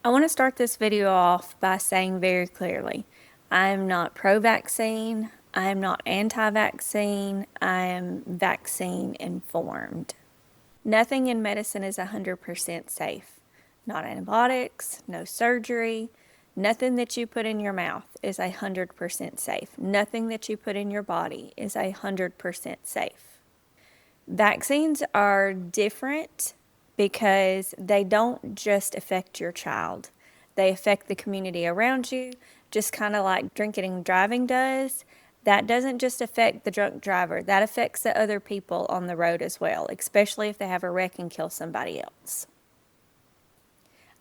I want to start this video off by saying very clearly, I am not pro-vaccine, I am not anti-vaccine, I am vaccine informed. Nothing in medicine is 100% safe. Not antibiotics, no surgery, nothing that you put in your mouth is 100% safe. Nothing that you put in your body is 100% safe. Vaccines are different because they don't just affect your child. They affect the community around you, just kind of like drinking and driving does. That doesn't just affect the drunk driver, that affects the other people on the road as well, especially if they have a wreck and kill somebody else.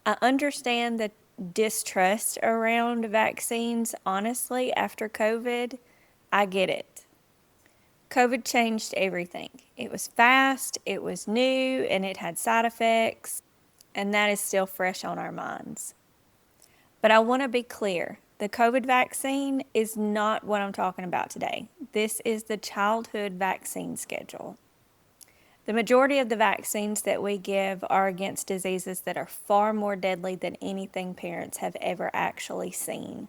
I understand the distrust around vaccines, honestly, after COVID. I get it. COVID changed everything. It was fast, it was new, and it had side effects, and that is still fresh on our minds. But I want to be clear, the COVID vaccine is not what I'm talking about today. This is the childhood vaccine schedule. The majority of the vaccines that we give are against diseases that are far more deadly than anything parents have ever actually seen,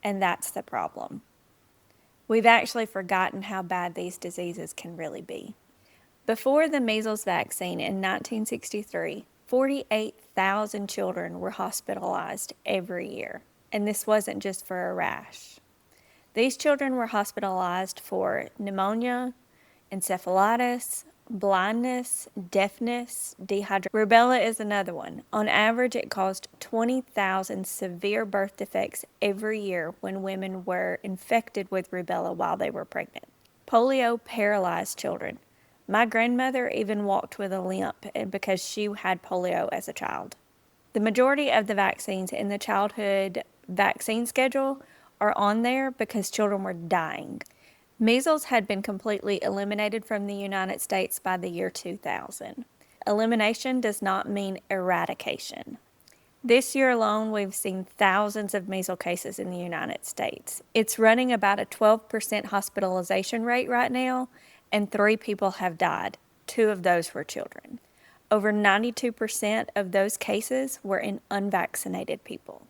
and that's the problem. We've actually forgotten how bad these diseases can really be. Before the measles vaccine in 1963, 48,000 children were hospitalized every year, and this wasn't just for a rash. These children were hospitalized for pneumonia, encephalitis, blindness, deafness, dehydration. Rubella is another one. On average, it caused 20,000 severe birth defects every year when women were infected with rubella while they were pregnant. Polio paralyzed children. My grandmother even walked with a limp because she had polio as a child. The majority of the vaccines in the childhood vaccine schedule are on there because children were dying. Measles had been completely eliminated from the United States by the year 2000. Elimination does not mean eradication. This year alone, we've seen thousands of measles cases in the United States. It's running about a 12% hospitalization rate right now, and 3 people have died. 2 of those were children. Over 92% of those cases were in unvaccinated people.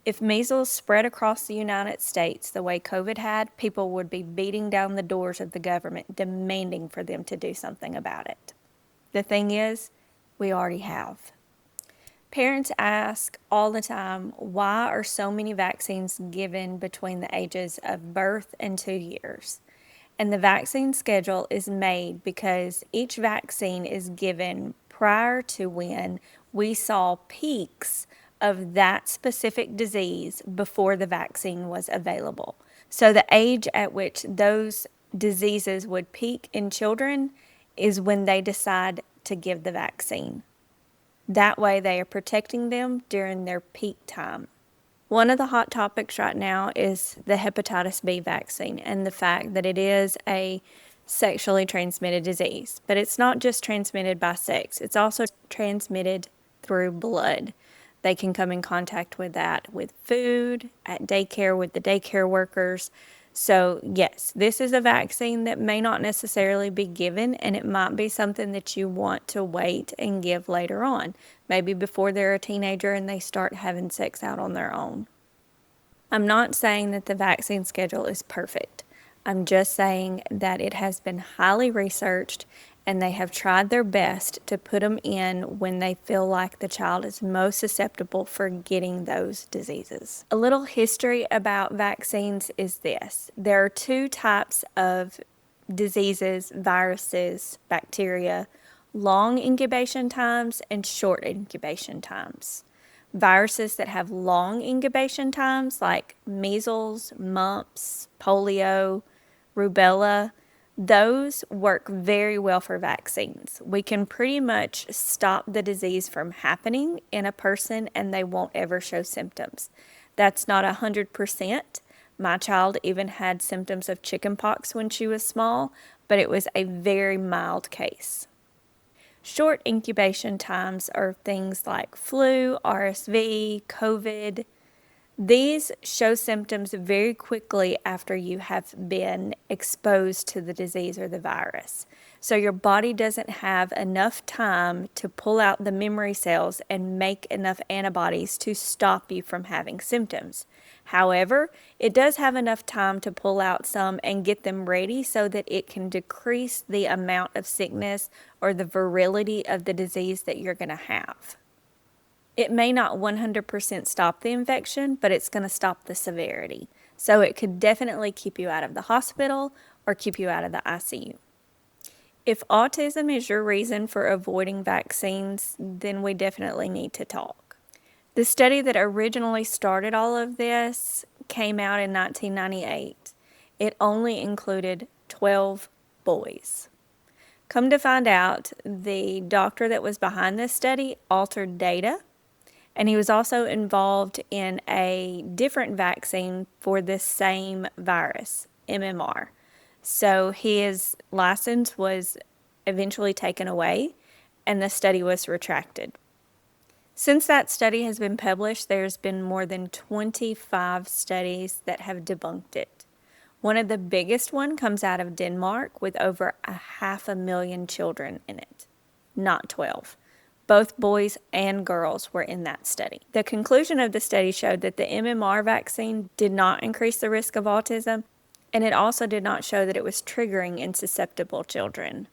If measles spread across the United States the way COVID had, people would be beating down the doors of the government demanding for them to do something about it. The thing is, we already have. Parents ask all the time, why are so many vaccines given between the ages of birth and 2 years? And the vaccine schedule is made because each vaccine is given prior to when we saw peaks of that specific disease before the vaccine was available. So the age at which those diseases would peak in children is when they decide to give the vaccine. That way they are protecting them during their peak time. One of the hot topics right now is the hepatitis B vaccine and the fact that it is a sexually transmitted disease. But it's not just transmitted by sex, it's also transmitted through blood. They can come in contact with that with food, at daycare with the daycare workers. So yes, this is a vaccine that may not necessarily be given, and it might be something that you want to wait and give later on, maybe before they're a teenager and they start having sex out on their own. I'm not saying that the vaccine schedule is perfect. I'm just saying that it has been highly researched and they have tried their best to put them in when they feel like the child is most susceptible for getting those diseases. A little history about vaccines is this. There are 2 types of diseases, viruses, bacteria, long incubation times and short incubation times. Viruses that have long incubation times like measles, mumps, polio, rubella, those work very well for vaccines. We can pretty much stop the disease from happening in a person and they won't ever show symptoms. That's not 100%. My child even had symptoms of chickenpox when she was small, but it was a very mild case. Short incubation times are things like flu, RSV, COVID. These show symptoms very quickly after you have been exposed to the disease or the virus. So your body doesn't have enough time to pull out the memory cells and make enough antibodies to stop you from having symptoms. However, it does have enough time to pull out some and get them ready so that it can decrease the amount of sickness or the virility of the disease that you're going to have. It may not 100% stop the infection, but it's going to stop the severity. So it could definitely keep you out of the hospital or keep you out of the ICU. If autism is your reason for avoiding vaccines, then we definitely need to talk. The study that originally started all of this came out in 1998. It only included 12 boys. Come to find out, the doctor that was behind this study altered data, and he was also involved in a different vaccine for this same virus, MMR. So his license was eventually taken away, and the study was retracted. Since that study has been published, there's been more than 25 studies that have debunked it. One of the biggest one comes out of Denmark with over 500,000 children in it, not 12. Both boys and girls were in that study. The conclusion of the study showed that the MMR vaccine did not increase the risk of autism, and it also did not show that it was triggering in susceptible children.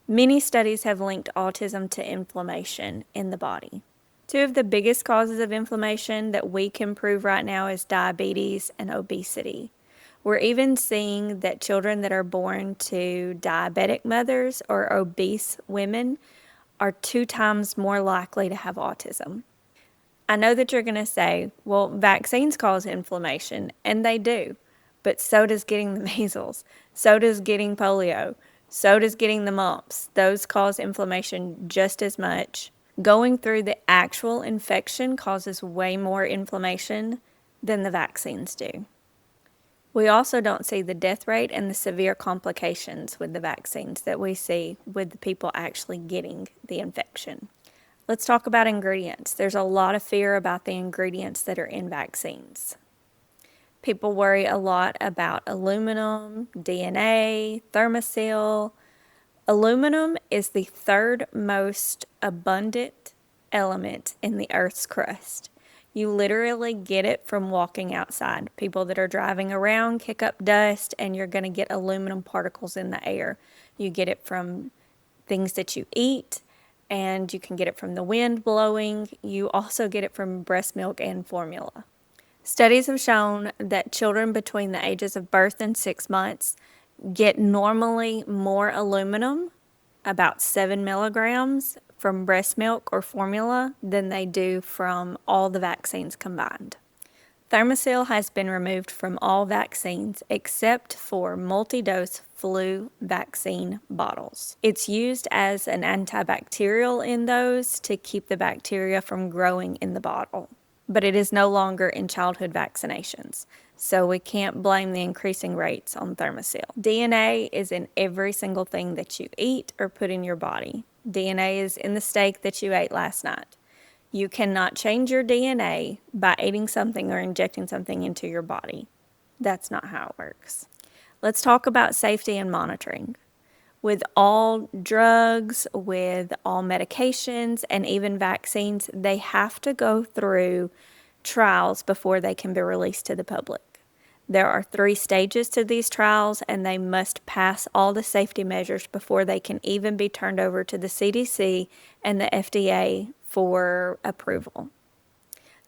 Many studies have linked autism to inflammation in the body. Two of the biggest causes of inflammation that we can prove right now is diabetes and obesity. We're even seeing that children that are born to diabetic mothers or obese women are 2 times more likely to have autism. I know that you're going to say, well, vaccines cause inflammation, and they do, but so does getting the measles, so does getting polio, so does getting the mumps. Those cause inflammation just as much. Going through the actual infection causes way more inflammation than the vaccines do. We also don't see the death rate and the severe complications with the vaccines that we see with the people actually getting the infection. Let's talk about ingredients. There's a lot of fear about the ingredients that are in vaccines. People worry a lot about aluminum, DNA, thermosil. Aluminum is the third most abundant element in the Earth's crust. You literally get it from walking outside. People that are driving around kick up dust, and you're going to get aluminum particles in the air. You get it from things that you eat, and you can get it from the wind blowing. You also get it from breast milk and formula. Studies have shown that children between the ages of birth and 6 months get normally more aluminum, about 7 milligrams, from breast milk or formula than they do from all the vaccines combined. Thermosil has been removed from all vaccines except for multi-dose flu vaccine bottles. It's used as an antibacterial in those to keep the bacteria from growing in the bottle, but it is no longer in childhood vaccinations. So we can't blame the increasing rates on Thermosil. DNA is in every single thing that you eat or put in your body. DNA is in the steak that you ate last night. You cannot change your DNA by eating something or injecting something into your body. That's not how it works. Let's talk about safety and monitoring. With all drugs, with all medications, and even vaccines, they have to go through trials before they can be released to the public. There are 3 stages to these trials, and they must pass all the safety measures before they can even be turned over to the CDC and the FDA for approval.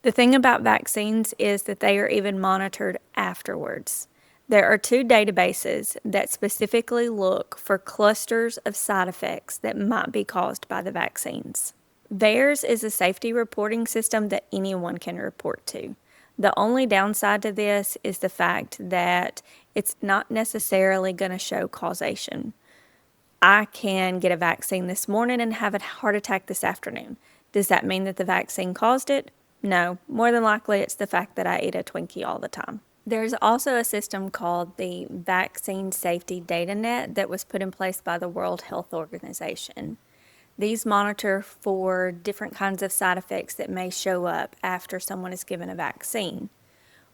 The thing about vaccines is that they are even monitored afterwards. There are 2 databases that specifically look for clusters of side effects that might be caused by the vaccines. VAERS is a safety reporting system that anyone can report to. The only downside to this is the fact that it's not necessarily going to show causation. I can get a vaccine this morning and have a heart attack this afternoon. Does that mean that the vaccine caused it? No, more than likely it's the fact that I eat a Twinkie all the time. There's also a system called the Vaccine Safety Data Net that was put in place by the World Health Organization. These monitor for different kinds of side effects that may show up after someone is given a vaccine.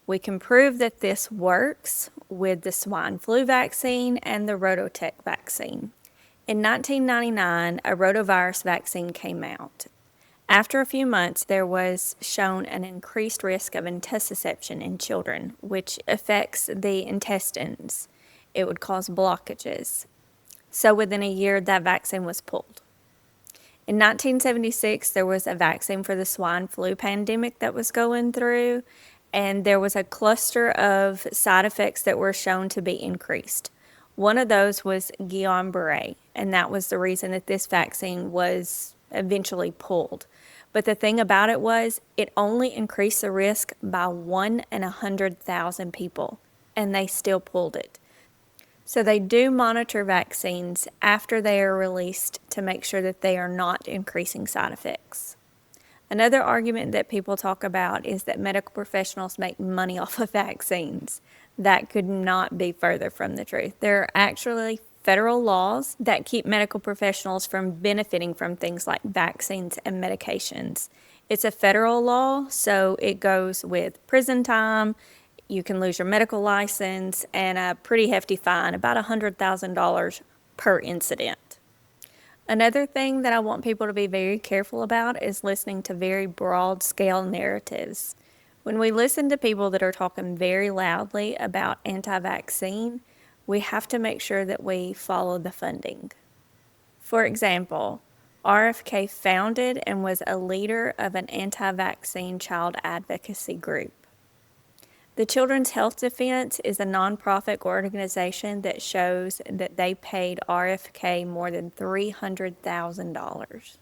We can prove that this works with the swine flu vaccine and the rototech vaccine. In 1999, a rotavirus vaccine came out. After a few months, there was shown an increased risk of intussusception in children, which affects the intestines. It would cause blockages. So within a year, that vaccine was pulled. In 1976, there was a vaccine for the swine flu pandemic that was going through, and there was a cluster of side effects that were shown to be increased. One of those was Guillain-Barré, and that was the reason that this vaccine was eventually pulled. But the thing about it was, it only increased the risk by 1 in 100,000 people, and they still pulled it. So they do monitor vaccines after they are released to make sure that they are not increasing side effects. Another argument that people talk about is that medical professionals make money off of vaccines. That could not be further from the truth. There are actually federal laws that keep medical professionals from benefiting from things like vaccines and medications. It's a federal law, so it goes with prison time. You can lose your medical license and a pretty hefty fine, about $100,000 per incident. Another thing that I want people to be very careful about is listening to very broad scale narratives. When we listen to people that are talking very loudly about anti-vaccine, we have to make sure that we follow the funding. For example, RFK founded and was a leader of an anti-vaccine child advocacy group. The Children's Health Defense is a nonprofit organization that shows that they paid RFK more than $300,000.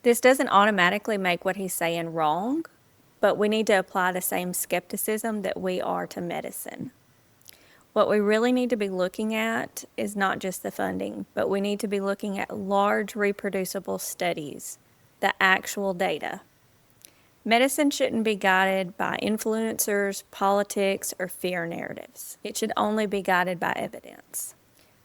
This doesn't automatically make what he's saying wrong, but we need to apply the same skepticism that we are to medicine. What we really need to be looking at is not just the funding, but we need to be looking at large reproducible studies, the actual data. Medicine shouldn't be guided by influencers, politics, or fear narratives. It should only be guided by evidence.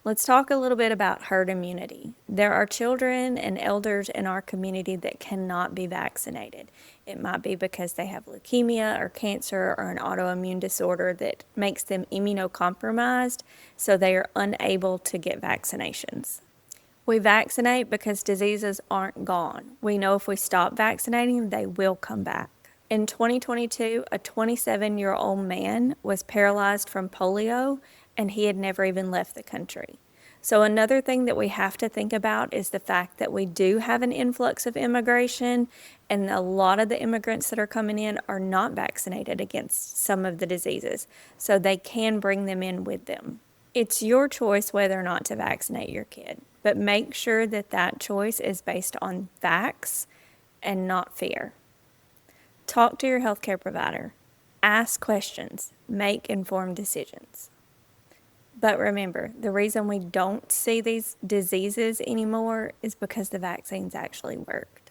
Let's talk a little bit about herd immunity. There are children and elders in our community that cannot be vaccinated. It might be because they have leukemia or cancer or an autoimmune disorder that makes them immunocompromised, so they are unable to get vaccinations. We vaccinate because diseases aren't gone. We know if we stop vaccinating, they will come back. In 2022, a 27-year-old man was paralyzed from polio, and he had never even left the country. So another thing that we have to think about is the fact that we do have an influx of immigration, and a lot of the immigrants that are coming in are not vaccinated against some of the diseases, so they can bring them in with them. It's your choice whether or not to vaccinate your kid, but make sure that that choice is based on facts and not fear. Talk to your healthcare provider. Ask questions. Make informed decisions. But remember, the reason we don't see these diseases anymore is because the vaccines actually worked.